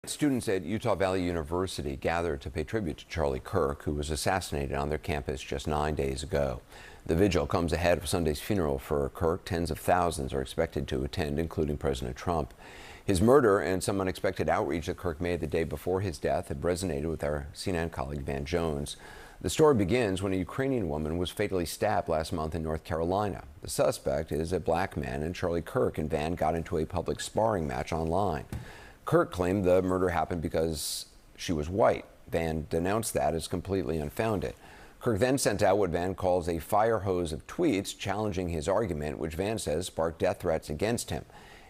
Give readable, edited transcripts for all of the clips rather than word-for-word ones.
Students at Utah Valley University gathered to pay tribute to Charlie Kirk, who was assassinated on their campus just 9 days ago. The vigil comes ahead of Sunday's funeral for Kirk. Tens of thousands are expected to attend, including President Trump. His murder and some unexpected outreach that Kirk made the day before his death had resonated with our CNN colleague Van Jones. The story begins when a Ukrainian woman was fatally stabbed last month in North Carolina. The suspect is a black man, and Charlie Kirk and Van got into a public sparring match online. Kirk claimed the murder happened because she was white. Van denounced that as completely unfounded. Kirk then sent out what Van calls a fire hose of tweets challenging his argument, which Van says sparked death threats against him.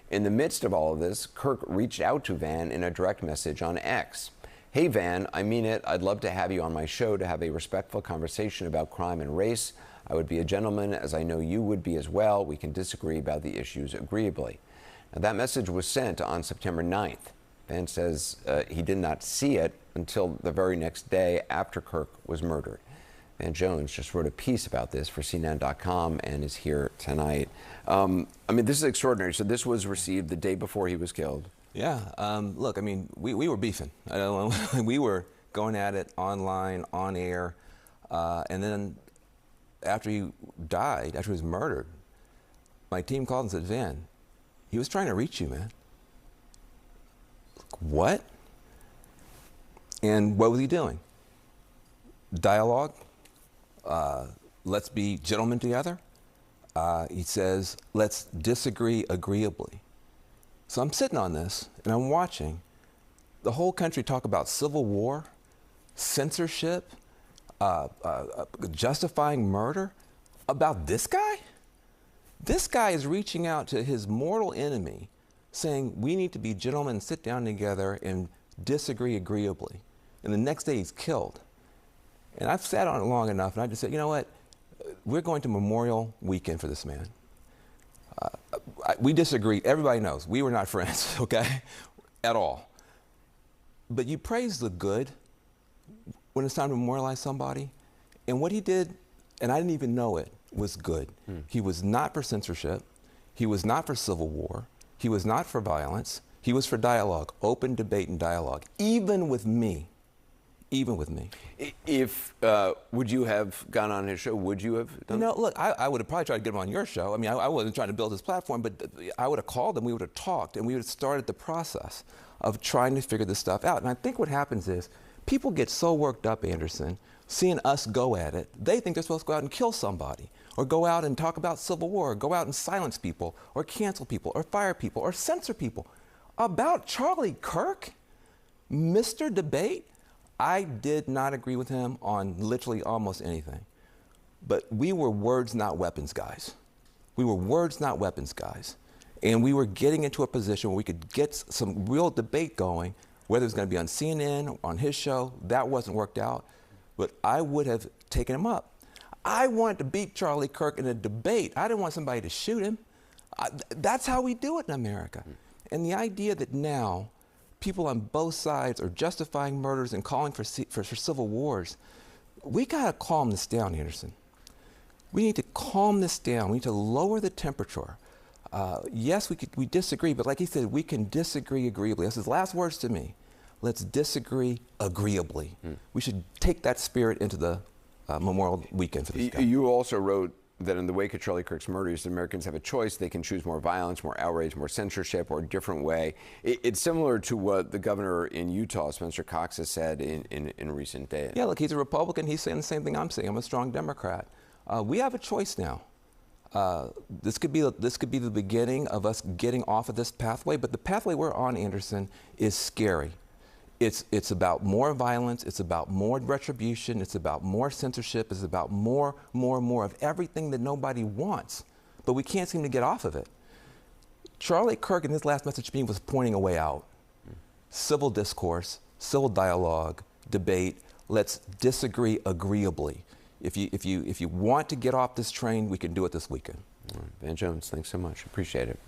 In the midst of all of this, Kirk reached out to Van in a direct message on X. "Hey Van, I mean it. I'd love to have you on my show to have a respectful conversation about crime and race. I would be a gentleman, as I know you would be as well. We can disagree about the issues agreeably." Now, that message was sent on September 9th. Van says he did not see it until the very next day after Kirk was murdered. Van Jones just wrote a piece about this for CNN.com and is here tonight. I mean, this is extraordinary. So this was received the day before he was killed. Yeah. Look, I mean, we were beefing. We were going at it online, on air. And then after he died, after he was murdered, my team called and said, "Van, he was trying to reach you, man." What? And what was he doing? Dialogue. Let's be gentlemen together. He says, let's disagree agreeably. So I'm sitting on this and I'm watching the whole country talk about civil war, censorship, justifying murder about this guy. This guy is reaching out to his mortal enemy saying we need to be gentlemen and sit down together and disagree agreeably. And the next day he's killed. And I've sat on it long enough and I just said, you know what? We're going to Memorial Weekend for this man. We disagree. Everybody knows we were not friends, okay? At all. But you praise the good when it's time to memorialize somebody. And what he did, and I didn't even know it, was good. He was not for censorship. He was not for civil war. He was not for violence. He was for dialogue, open debate and dialogue, even with me. Even with me. If, would you have gone on his show? Would you have done No, look, I would have probably tried to get him on your show. I mean, I wasn't trying to build his platform, but I would have called him, we would have talked, and we would have started the process of trying to figure this stuff out. And I think what happens is people get so worked up, Anderson, seeing us go at it, they think they're supposed to go out and kill somebody, or go out and talk about civil war, or go out and silence people, or cancel people, or fire people, or censor people. About Charlie Kirk, Mr. Debate, I did not agree with him on literally almost anything. But we were words, not weapons guys. We were words, not weapons guys. And we were getting into a position where we could get some real debate going, whether it was going to be on CNN, on his show. That wasn't worked out. But I would have taken him up. I wanted to beat Charlie Kirk in a debate. I didn't want somebody to shoot him. That's how we do it in America. And the idea that now people on both sides are justifying murders and calling for civil wars, we got to calm this down, Anderson. We need to calm this down. We need to lower the temperature. Yes, we disagree, but like he said, we can disagree agreeably. That's his last words to me. Let's disagree agreeably. We should take that spirit into the Memorial Weekend for this guy. You also wrote that in the wake of Charlie Kirk's murders, Americans have a choice. They can choose more violence, more outrage, more censorship, or a different way. It's similar to what the governor in Utah, Spencer Cox, has said in recent days. Yeah, look, he's a Republican. He's saying the same thing I'm saying. I'm a strong Democrat. We have a choice now. This could be the beginning of us getting off of this pathway, but the pathway we're on, Anderson, is scary. It's about more violence, it's about more retribution, it's about more censorship, it's about more of everything that nobody wants, but we can't seem to get off of it. Charlie Kirk in his last message to me was pointing a way out. Civil discourse, civil dialogue, debate, let's disagree agreeably. If you want to get off this train, we can do it this weekend. Van Jones, thanks so much. Appreciate it.